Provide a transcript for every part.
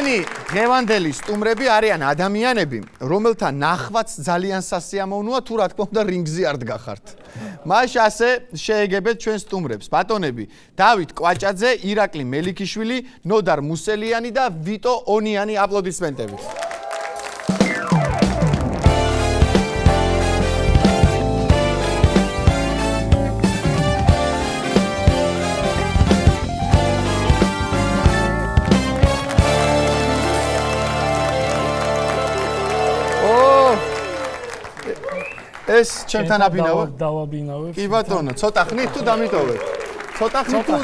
ჩვენი დღევანდელი სტუმრები არიან ადამიანები, რომელთა ნახვაც ძალიან სასიამოვნოა, თუ რა თქმა უნდა რინგზე არ დგახართ. მაშ ასე შეეგებეთ ჩვენ სტუმრებს. ბატონები, დავით კვაჭაძე, ირაკლი მელიქიშვილი, ნოდარ მუსელიანი და ვიტო ონიანი, აპლოდისმენტებით. ეს ჩემთან აბინავა? დავაბინავებ. კი ბატონო, ცოტა ხნით თუ დამიტოვეთ? ცოტა ხნით თუ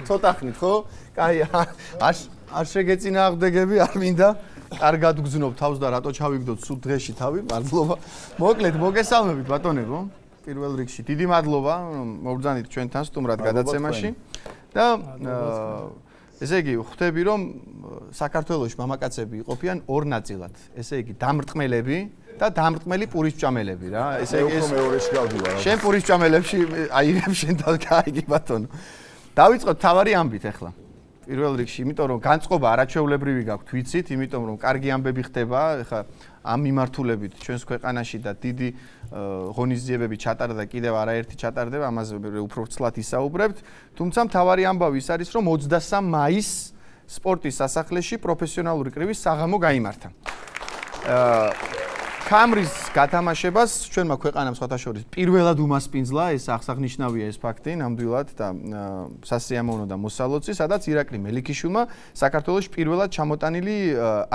ცოტა ხნით, ხო? კაი, არ შეგეწინააღმდეგები, არ მინდა. კარგად გგზნობ თავს და რატო ჩავიგდოთ სულ დღეში თავი? მადლობა. მოკლედ, მოგესალმებით ბატონებო. პირველ რიგში დიდი მადლობა, რომ მობრძანით ჩვენთან სტუმრად გადაცემაში. და ესე იგი, ხვდები რომ საქართველოში მამაკაცები იყოფიან ორ ნაწილად. ესე იგი, დამრტყმელები და დამრტყმელი პურისჭამელები რა. ესე იგი, ეს მეორეში გავდივარ. შენ პურისჭამელებში აიღებ შენ კაიგი ბატონო. დავიწყოთ თავარი ამბით ახლა. პირველ რიგში, იმიტომ რომ განწყობა არაჩვეულებრივი გაქვთ, ვიცით, იმიტომ რომ კარგი ამბები ხდება, ახლა ამ მიმართულებით ჩვენს ქვეყანაში და დიდი ღონისძიებები ჩატარდა და კიდევ არაერთი ჩატარდება, ამაზე უფრო ცლად ისაუბრებთ. თუმცა მთავარი ამბავი ის არის, რომ 23 მაისს სპორტის სასახლეში პროფესიონალური კრივის საღამო გაიმართა. კამრის გათამაშებას ჩვენმა ქვეყანამ სხვათა შორის პირველად უმასპინძლა, ეს აღსანიშნავია ეს ფაქტი, ნამდვილად და სასიამოვნო და მოსალოცი, სადაც ირაკლი მელიქიშვილმა საქართველოში პირველად ჩამოტანილი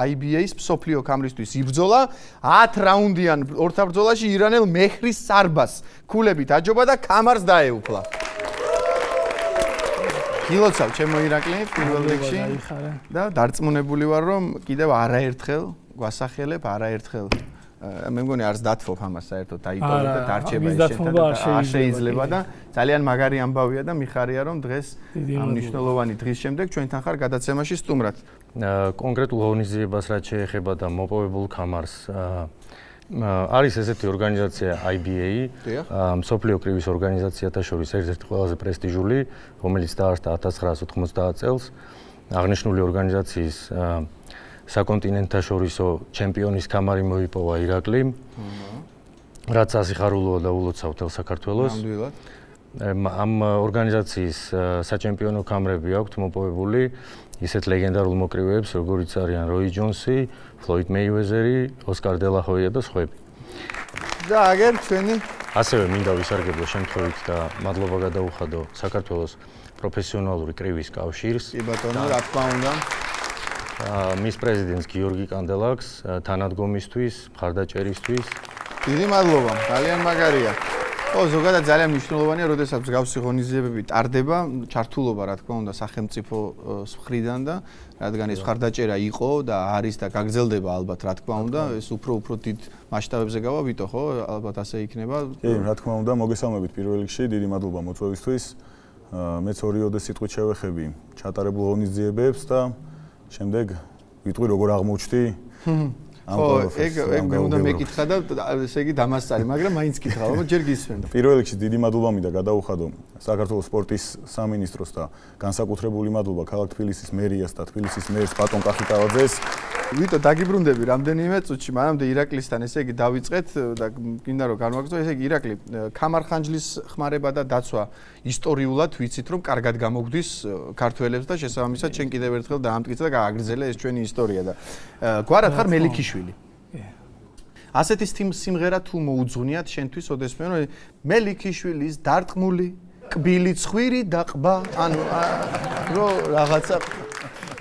IBA-ის მსოფლიო კამრისთვის იბრძოლა 10 რაუნდიან ორთაბრძოლაში ირანელ მეჰრის სარბას ქულებით აჯობა და კამარს დაეუფლა. გილოცავ ჩემო ირაკლი პირველ რიგში და დარწმუნებული ვარ რომ კიდევ არაერთხელ გვასახელებ, არაერთხელ მე მგონი არც დათვობ ამას საერთოდ დაიტოვე და დარჩება ეს შენთან შეიძლება და ძალიან მაგარი ამბავია და მიხარია რომ დღეს ამ მნიშვნელოვანი დღის შემდეგ ჩვენთან ხარ გადაცემაში სტუმრად. კონკრეტულ ღონისძიებას რაც შეეხება და მოპოვებულ კამარს არის ესეთი ორგანიზაცია IBA, მსოფლიო კრივის ორგანიზაციათა შორის ერთ-ერთი ყველაზე პრესტიჟული, რომელიც დაარსდა 1990 წელს. აღნიშნული ორგანიზაციის საკონტინენტთაშორისო ჩემპიონის კამარი მოიპოვა ირაკლიმ, რაც ასიხარულოა და ულოცავ მთელ საქართველოს. ამ ორგანიზაციის საჩემპიონო კამრები აქვთ მოპოვებული ისეთ ლეგენდარულ მოკრივეებს, როგორიც არიან როი ჯონსი, ფლოიდ მეიუეზერი, ოსკარ დე ლა ჰოია და სხვები. და აგერ ჩვენი ასევე მინდა ვისარგებლო შემთხვევით და მადლობა გადაუხადო საქართველოს პროფესიონალური კრივის კავშირს. კი ბატონო, რა თქმა უნდა. მის პრეზიდენტს გიორგი კანდელაკს თანადგომისთვის, მხარდაჭერისთვის. დიდი მადლობა, ძალიან მაგარია. ო, ზოგადად ძალიან მნიშვნელოვანია, როდესაც მსგავსი ღონისძიებები ტარდება, ჩართულობა რა თქმა უნდა სახელმწიფოს მხრიდან და რადგან ეს მხარდაჭერა იყო და არის და გაგრძელდება ალბათ რა თქმა უნდა, ეს უფრო დიდ მასშტაბებზე გავა ვიტო, ხო? ალბათ ასე იქნება. კი, რა თქმა უნდა, მოგესალმებით პირველ რიგში, დიდი მადლობა მოწვევისთვის. მეც ორიოდე სიტყვით შევეხები ჩატარებულ ღონისძიებებს და შემდეგ ვიტყვი როგორ აღმოჩნდი ხო, ეგ მე უნდა მეკითხა და ესე იგი დამასწარი, მაგრამ მაინც კითხავ, ჯერ გისმენთ. პირველ რიგში დიდი მადლობა მინდა გადაუხადო საქართველოს სპორტის სამინისტროს და განსაკუთრებული მადლობა ქალაქ თბილისის მერიას და თბილისის მერს ბატონ კახიტავაძეს. ვიტო, დაგიბრუნდები რამდენიმე წუთში, მანამდე ირაკლისთან ესე იგი დავიწყეთ და გინდა რომ განვაგრძო, ესე იგი ირაკლი, ქამარხანჯლის ხმარება და დაცვა ისტორიულად ვიცით რომ კარგად გამოგვდის ქართველებს და შესაბამისად შენ კიდევ ერთხელ დაამტკიცე და გააგრძელე ეს ჩვენი ისტორია და გვარად ხარ მელიქიშვილი. ასეთი სიმღერა თუ მოუძღვნიათ შენთვის ოდესმე რომ მელიქიშვილის დარტყმული კბილი ცხვირი და ყბა, ანუ რომ რაღაცა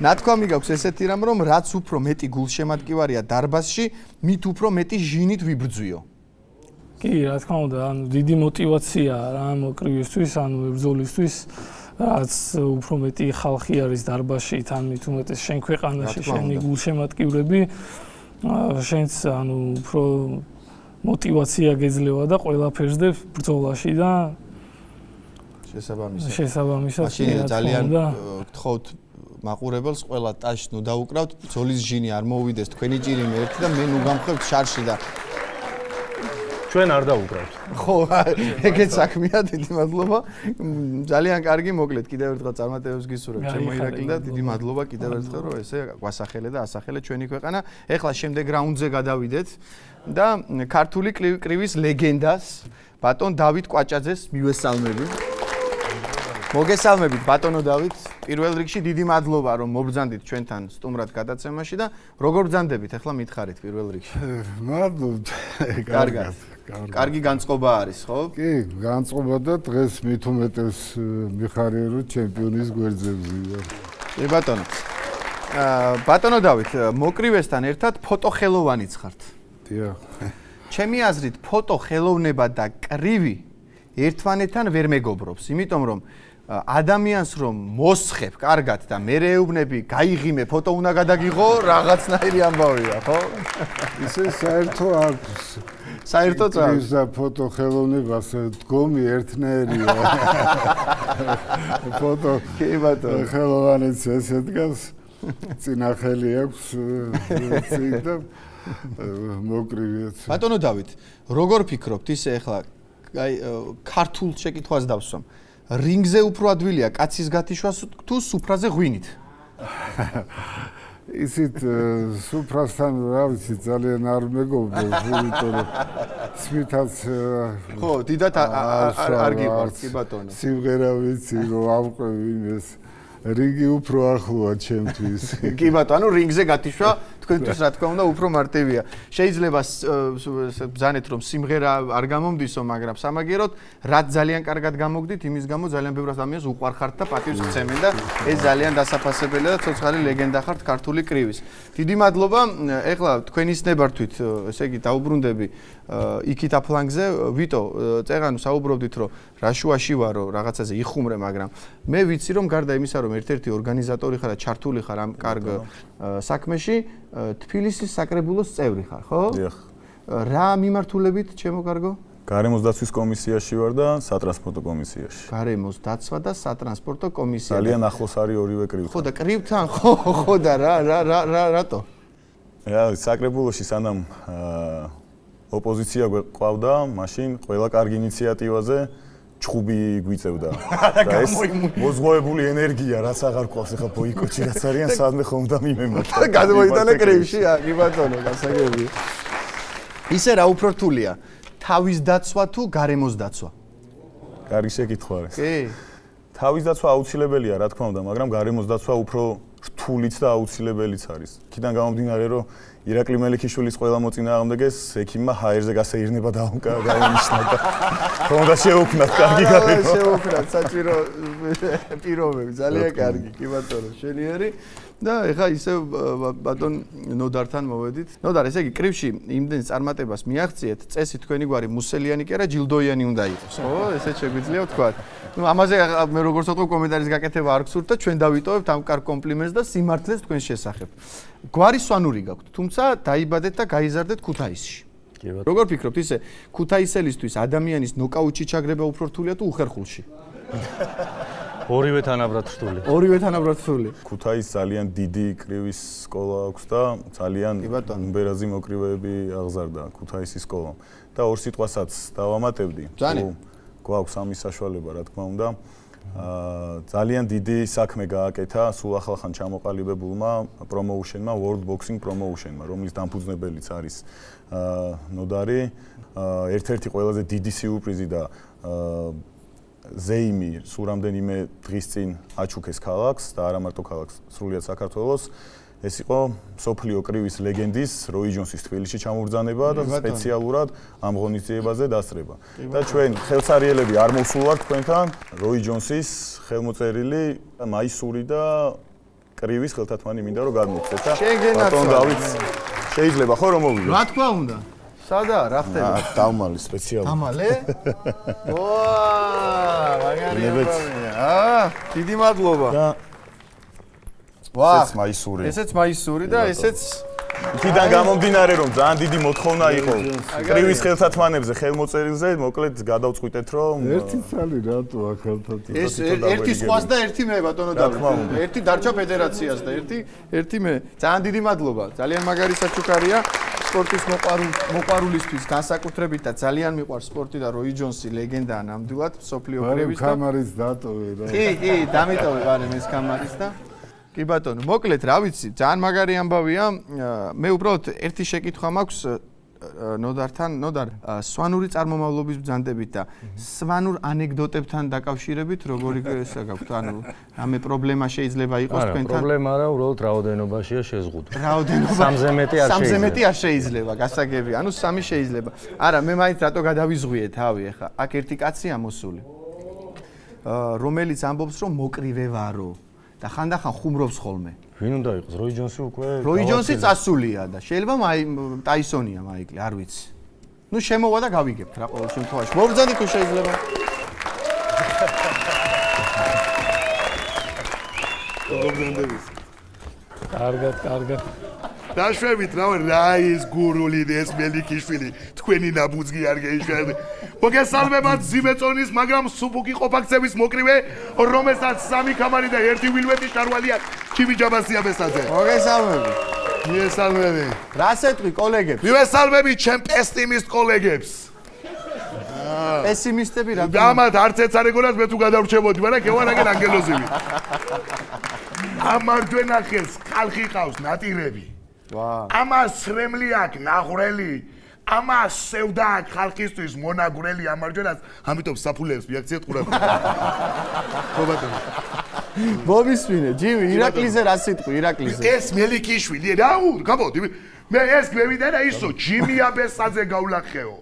ნათქვამი გაქვს ესეთი რამ რომ რაც უფრო მეტი გულშემატკივარია დარბაზში, მით უფრო მეტი ჟინით ვიბრძვიო. კი, რა თქმა უნდა, ანუ დიდი мотиваციაა რა მოკრივისთვის, ანუ ბრძოლისთვის, რაც უფრო მეტი ხალხი არის დარბაზში, თან მით უმეტეს შენ ქვეყანაში, შენი გულშემატკივრები, შენც ანუ უფრო мотивация გეძლევა და ყველაფერს დებ ბრძოლაში და შესაბამისად. მაშინ ძალიან გთხოვთ მაყურებელს ყველა ტაშს ნუ დაუკრავთ, ბრძოლის ჟინი არ მოუვიდეს თქვენი ჭირი მე ერთი და მე ნუ გამხევთ შარში და ჩვენ არ დავუკრავთ. ხო, ეგეც საქმეა, დიდი მადლობა. ძალიან კარგი, მოკლედ კიდევ ერთხელ წარმატებებს გისურვებ ჩემო ირაკლი და დიდი მადლობა კიდევ ერთხელ რომ ესე გვასახელე და ასახელე ჩვენი ქვეყანა. ეხლა შემდეგ რაუნდზე გადავიდეთ და ქართული კრივის ლეგენდას ბატონ დავით კვაჭაძეს მივესალმები. მოგესალმებით ბატონო დავით. პირველ რიგში დიდი მადლობა რომ მობრძანდით ჩვენთან სტუმრად გადაცემაში და როგორ ბრძანდებით ახლა მითხარით პირველ რიგში. მადლობთ. კარგად. კარგი განწყობა არის, ხო? კი, განწყობა და დღეს მით უმეტეს მიხარია რომ ჩემპიონის გვერდზე ვზივარ. კი ბატონო. ბატონო დავით, მოკრივესთან ერთად ფოტოხელოვანიც ხართ. დიახ. ჩემი აზრით ფოტოხელოვნება და კრივი ერთმანეთთან ვერ მეგობრობს, იმიტომ რომ ადამიანს რომ მოსხებ კარგად და მე რეუბნები, გაიღიმე ფოტო უნდა გადაგიღო, რაღაცნაირი ამბავია, ხო? ისე საერთო აქვს. საერთოც აქვს. ის და ფოტოხელოვნებას დგომი ერთნაირია. ფოტო კი ბატონო. ხელოვანიც ესე დგას. წინახელი აქვს წინ და მოკრივიაც. ბატონო დავით, როგორ ფიქრობთ ისე ახლა აი ქართულ შეკითხვას დავსვამ. რინგზე უფრო ადვილია კაცის გათიშვა თუ სუფრაზე ღვინით? ისიც სუფრასთან რა ვიცი ძალიან არ მეგობრობს, იმიტომ რომ სვითაც ხო, დიდად არ გიყვართ კი ბატონო. სიმღერა ვიცი რომ ავყვევი იმეს რინგი უფრო ახლოა ჩემთვის. კი ბატონო, რინგზე გათიშვა თქვენთვის რა თქმა უნდა უფრო მარტივია. შეიძლება ბრძანეთ რომ სიმღერა არ გამომდისო, მაგრამ სამაგეროდ რაც ძალიან კარგად გამოგდით, იმის გამო ძალიან ბევრ ადამიანს უყვარხართ და პატივს გცემენ და ეს ძალიან დასაფასებელია და ცოცხალი ლეგენდა ხართ ქართული კრივის. დიდი მადლობა. ეხლა თქვენის ნებართვით, ესე იგი დაუბრუნდები იქით აფლანგზე, ვიტო, წეღანო საუბრობდით რომ რაშუაში ვარო, რაღაცაზე იხუმრე, მაგრამ მე ვიცი რომ გარდა იმისა რომ ერთ-ერთი ორგანიზატორი ხარ და ჩართული ხარ ამ კარგ საქმეში, თბილისის საკრებულოს წევრი ხარ, ხო? დიახ. რა მიმართულებით, ჩემო კარგო? გარემოს დაცვის კომისიაში ვარ და სატრანსპორტო კომისიაში. გარემოს დაცვა და სატრანსპორტო კომისია. ძალიან ახლოს არის ორივე კრივთან. ხო და კრივთან, ხო და რატო? რა, საკრებულოში სანამ ოპოზიცია გვყავდა, მაშინ ყველა კარგი ინიციატივაზე ჩხუბი გვიწევდა. და ეს მოზღვოებული ენერგია, რაც აღარ ყავს ახლა ბოიკოტში, რაც არიან სადმე ხომ და მიმემართა. გადმოიტანა კრივში, კი ბატონო, გასაგებია. ისე რა უფრო რთულია? თავის დაცვა თუ გარემოს დაცვა? კარგი შეკითხვა არის. კი. თავის დაცვა აუცილებელია, რა თქმა უნდა, მაგრამ გარემოს დაცვა უფრო რთულიც და აუცილებელიც არის. იქიდან გამომდინარე, რომ ირაკლი მელიქიშვილის ყველა მოწინააღმდეგეს ექიმმა ჰაერზე გასეირნება დაუნიშნა და თუნდაც შეუქმნათ კარგი გარემო. შეუქმნათ საჭირო პირობები, ძალიან კარგი, კი ბატონო, შენიერი. და ეხლა ისე ბატონ ნოდართან მოვედით. ნოდარ, ესე იგი კრივში იმდენ წარმატებას მიაღწიეთ, წესი თქვენი გვარი მუსელიანი კი არა, ჯილდოიანი უნდა იყოს, ხო? ესეც შეგვიძლია ვთქვა. ნუ ამაზე მე როგორც ვთქვი, კომენტარის გაკეთება არ გსურთ და ჩვენ დავიტოვებთ ამ კარგ კომპლიმენტს და სიმართლეს თქვენს შესახებ. გვარი სვანური გაქვთ, თუმცა დაიბადეთ და გაიზარდეთ ქუთაისში. კი ბატონო. როგორ ფიქრობთ ისე ქუთაისელისთვის ადამიანის ნოკაუტში ჩაგრება უფრო რთულია თუ უხერხულში? ორივე თანაბრად რთული. ორივე თანაბრად რთული. ქუთაის ძალიან დიდი კრივის სკოლა აქვს და ძალიან უმბერაზი მოკრივეები აღზარდა ქუთაისის სკოლამ. და ორ სიტყვასაც დავამატებდი. გვაქვს ამის საშუალება, რა თქმა უნდა. ძალიან დიდი საქმე გააკეთა სულ ახლახან ჩამოყალიბებულმა პრომოუშენმა, World Boxing Promotion-მა, რომლის დამფუძნებელიც არის ნოდარი. ერთ-ერთი ყველაზე დიდი სიურპრიზი და ზეიმი სულ რამდენიმე დღის წინ აჩუქეს ქალაქს და არა მარტო ქალაქს, სრულიად საქართველოს. ეს იყო სოფლიო კრივის ლეგენდის როი ჯონსის თბილისში ჩამობრძანება და სპეციალურად ამ ღონისძიებაზე დასწრება. და ჩვენ ხელსარიელები არ მოვსულვართ თქვენთან როი ჯონსის ხელმოწერილი მაისური და კრივის ხელთათმანი მინდა რომ გადმოგცეთ და ბატონ დავით შეიძლება ხო რომ მოვიდეთ? რა თქმა უნდა. სადაა, რა ხდება? დავმალი სპეციალურად. დამალე? ვაა, მაგარი ამბავია. დიდი მადლობა. და ესეც მაისური. ესეც მაისური და ესეც იქიდან გამომდინარე რომ ძალიან დიდი მოთხოვნა იყო კრივის ხელთათმანებზე, ხელმოწერილზე, მოკლედ გადავწყვიტეთ რომ ერთი ცალი რატო ახალთათმანები? ეს ერთი სხვას და ერთი მე ბატონო დავით. ერთი დარჩა ფედერაციას და ერთი მე. ძალიან დიდი მადლობა. ძალიან მაგარი საჩუქარია. სპორტის მოყვარულისთვის განსაკუთრებით და ძალიან მიყვარს სპორტი და როი ჯონსი ლეგენდაა ნამდვილად სოფლიო კრების და კამარის დატოვე რა. კი, დამიტოვე ბარემ ეს კამარის და კი ბატონო, მოკლედ რა ვიცი, ძალიან მაგარი ამბავია. მე უბრალოდ ერთი შეკითხვა მაქვს ნოდარ სვანური წარმომავლობის ბრძანდებით და სვანურ ანეკდოტებთან დაკავშირებით როგორი ესა გაქვთ? ანუ რამე პრობლემა შეიძლება იყოს თქვენთან? პრობლემა არა, უბრალოდ რაოდენობაშია შეზღუდვა. რაოდენობა 3-ზე მეტი არ შეიძლება, გასაგები. ანუ 3 შეიძლება. არა, მე მაინც რატო გადავიზღვიე თავი ახლა. აქ ერთი კაცია მოსული. რომელიც ამბობს რომ მოკრივე ვარო და ხანდახან ხუმრობს ხოლმე. ვინ უნდა იყოს? როი ჯონსი უკვე როი ჯონსი წასულია და შეიძლება ტაისონია მაიკლი, არ ვიცი. ნუ შემოვა და გავიგებთ რა ყოველ შემთხვევაში. მოვბრძანეთ თუ შეიძლება. მოვბრძანდებით. კარგად. დაშვებით რა ის გურული ეს მელიქიშვილი თქვენი ნაბუძგი არ გეიშვები. მოგესალმებათ ზიმეწონის, მაგრამ სუბუქი ყოფაქცევის მოკრივე, რომელსაც 3 კამარი და 1 ვილვეტი შარვალია ჩივი ჯაბასიაბესაძე. მოგესალმებით. მიესალმები. რა სეტყვი კოლეგებს? მივესალმები ჩემ პესიმისტ კოლეგებს. პესიმისტები რა? ამათ არც ეც არ ეგონათ მე თუ გადავრჩებოდი, მაგრამ კევარაგენ ანგელოზივი. ამარჯვენა ხელს ხალხი ყავს ნატირები. ამას სრემლი აქვს ნაღვრელი, ამას სევდა აქვს ხალხისთვის მონაგვრელი ამარჯვენას, ამიტომ საფულეებს მიაქციეთ ყურადღება. ხო ბატონო. მოვისმინე, ჯიმი, ირაკლიზე რა სიტყვი, ირაკლიზე? ეს მელიქიშვილი, გამოდი. მე ეს მევიდა და ისო ჯიმი აბესაძე გავლახეო.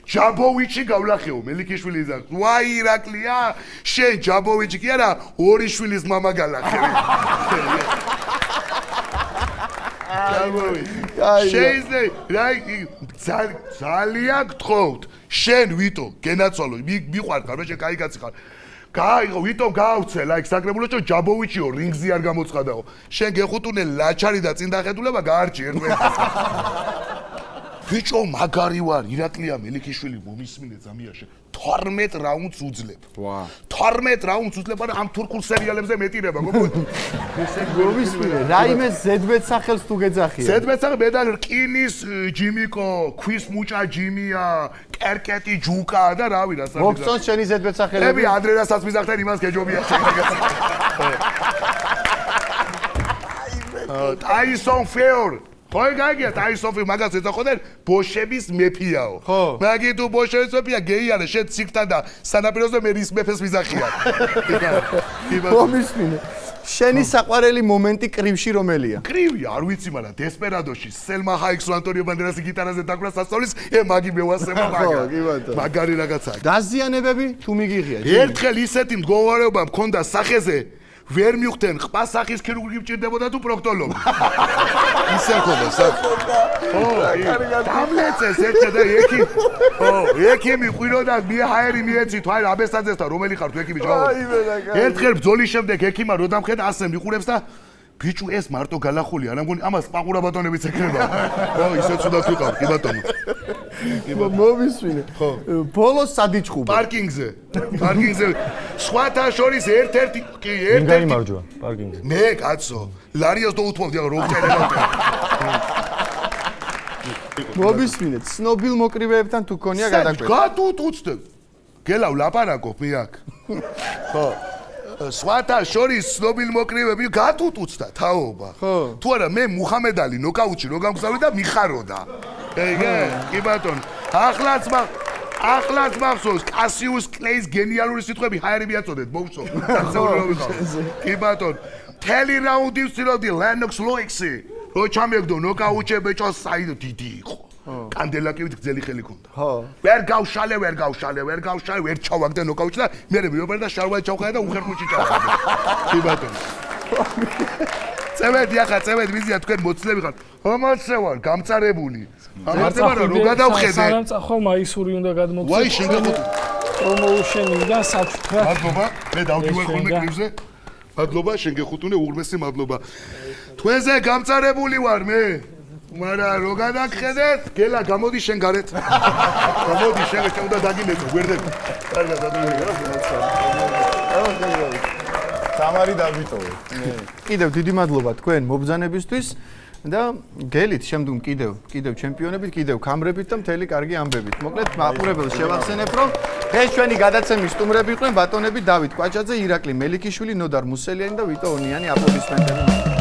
ჯაბოვიჩი გავლახეო, მელიქიშვილი იზა. ვაი ირაკლია, შენ ჯაბოვიჩი კი არა, 2 შვილის мама გალახევი. შეიძლება ძალიან გთხოვთ შენ ვიტო გენაცვალო მიყვარ ხარ მე შენ კაი კაცი ხარ გაიღო ვიტო გაავცე ლაიქ საკრებულოში ჯაბოვიჩიო რინგზი არ გამოცხადაო შენ გეხუტუნე ლაჩარი და წინ დახედულება გაარჩი ერთმანეთს ბიჭო მაგარი ვარ ირაკლია მელიქიშვილი მომისმინე ზამიაში 12 რაუნდს უძლებ. ვა. 12 რაუნდს უძლებ, მაგრამ ამ თურქულ სერიალებზე მეტირება, გოგო. მოვისმინე, რაიმე ზედმეტ სახელს თუ გეძახია. ზედმეტ სახე მე და რკინის ჯიმიკო, ქვის მუჭა ჯიმია, კერკეტი ჯუკა და რავი რა სამი. მოგწონს შენი ზედმეტ სახელები? მე ადრენასაც მიზახთან იმას გეჯობია შეგაგა. ტაისონ ფიორ ხოი გაიგია ტაისონი მაგას ეძახოდნენ ბოშების მეფიაო. მაგი თუ ბოშების მეფია გეიარე შენ ციკთან და სანაპიროზე მე რის მეფეს ვიზახია. მომისმინე. შენი საყვარელი მომენტი კრივში რომელია? კრივი არ ვიცი მაგრამ დესპერადოში სელმა ჰაიქს ანტონიო ბანდერასი გიტარაზე დაკვრა სასწავლის მაგი მევასება მაგა. მაგარი რაღაცაა. დაზიანებები თუ მიგიღია? ერთხელ ისეთი მდგომარეობა მქონდა სახეზე ვერ მივხვდნენ ყბასახის ქირურგი მჭირდებოდა თუ პროქტოლოგი. ისე ხოდა სახე. დამლეცეს ერთად და ექიმი ყვიროდა მიჰაერი მიეცით აი აბესაძესთან რომელი ხარ თუ ექიმი ჯავა. ერთხელ ბრძოლის შემდეგ ექიმა რო დამხედა ასე მიყურებს და ბიჭო ეს მარტო გალახული არა მგონი ამას პაყურა ბატონებიც ეკრება. ისე ცუდად ვიყავ კი ბატონო. მოვისმინე. ბოლოს სადიჭხუბა? პარკინგზე. სხვათა შორის ერთ-ერთი ვინ გაიმარჯვა პარკინგზე? მე კაცო, ლარიას და უთმობდი აღარ როუტერება. მოვისმინე, ცნობილ მოკრივეებთან თუ ქონია გადაკვეთა? გადუტუწდებ. გელავ ლაპარაკობ მე აქ. ხო. სხვათა შორის ცნობილ მოკრივეები გადუტუწდა თაობა. თუ არა მე მუჰამედალი ნოკაუტში რო გამგზავრე და მიხაროდა. კი ბატონო. ახლაც მახსოვს კასიუს კლეის გენიალური სიტყვები ჰაერი მიაწოდეთ მოვწო. კი ბატონო. თელი რაუნდი ვცდილობდი ლენოქს ლოიქსი. რო ჩამეგდო ნოკაუტში ბეჭო საიდო დიდი იყო. კანდელაკივით გძელი ხელი ქონდა. ვერ გავშალე, ვერ ჩავაგდე ნოკაუტში და მე მეუბნე და შარვალი ჩავხარე და უხერხუჭი ჩავხარე. კი ბატონო. წევედი ვიზია თქვენ მოცლები ხართ. ამაზე ვარ გამწარებული. ამაზე ვარ რომ გადავხედე. სანამ წახვალ მაისური უნდა გადმოგცემ. ვაი შენ გეხოთ. პრომოუშენიდან საჩუქრა. მადლობა. მე დავდივარ ხოლმე კრივზე. მადლობა შენ გეხუთუნე უღრმესი მადლობა. თქვენზე გამწარებული ვარ მე. მაგრამ რო გადაგხედეთ, გელა გამოდი შენ გარეთ. გამოდი შენ შენ უნდა დაგინებო, გვერდები. კარგად დაგინებო. თამარი დავიტოვე. კიდევ დიდი მადლობა თქვენ მობრძანებისთვის და გელით შემდგომ კიდევ ჩემპიონებით, კიდევ ქამრებით და მთელი კარგი ამბებით. მოკლედ მაყურებელს შევახსენებ, რომ ეს ჩვენი გადაცემის სტუმრები იყვნენ ბატონები დავით კვაჭაძე, ირაკლი მელიქიშვილი, ნოდარ მუსელიანი და ვიტო ონიანი. აპლოდისმენტები.